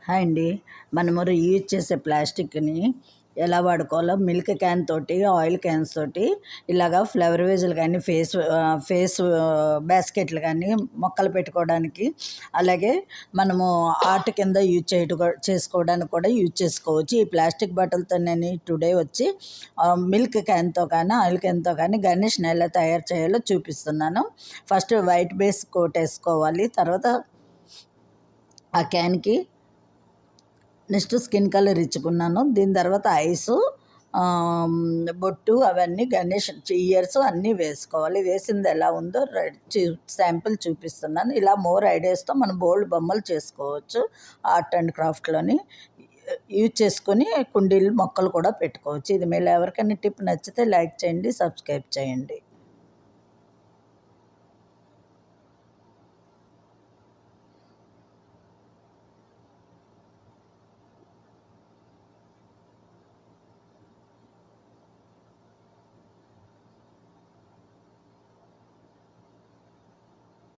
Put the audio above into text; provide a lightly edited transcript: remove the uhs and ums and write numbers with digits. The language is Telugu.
హాయ్ అండి. మనము రీయూజ్ చేసే ప్లాస్టిక్ని ఎలా వాడుకోవాలో మిల్క్ క్యాన్ తోటి, ఆయిల్ క్యాన్స్ తోటి ఇలాగా ఫ్లవర్ వేజులు కానీ, ఫేస్ బాస్కెట్లు కానీ మొక్కలు పెట్టుకోవడానికి, అలాగే మనము ఆర్ట్ కింద చేసుకోవడానికి కూడా యూజ్ చేసుకోవచ్చు. ఈ ప్లాస్టిక్ బాటిల్తో నేను టుడే వచ్చి మిల్క్ క్యాన్తో కానీ, ఆయిల్ క్యాన్తో కానీ గణేష్ని ఎలా తయారు చేయాలో చూపిస్తున్నాను. ఫస్ట్ వైట్ బేస్ కోట్ వేసుకోవాలి. తర్వాత ఆ క్యాన్కి నెక్స్ట్ స్కిన్ కలర్ ఇచ్చుకున్నాను. దీని తర్వాత ఐసు, బొట్టు అవన్నీ గణేష్ ఇయర్స్ అన్నీ వేసుకోవాలి. వేసింది ఎలా ఉందో శాంపుల్ చూపిస్తున్నాను. ఇలా మోర్ ఐడియాస్తో మనం బోల్డ్ బొమ్మలు చేసుకోవచ్చు. ఆర్ట్ అండ్ క్రాఫ్ట్లోని యూజ్ చేసుకొని కుండీలు మొక్కలు కూడా పెట్టుకోవచ్చు. ఇది మీరు ఎవరికైనా టిప్ నచ్చితే లైక్ చేయండి, సబ్స్క్రైబ్ చేయండి.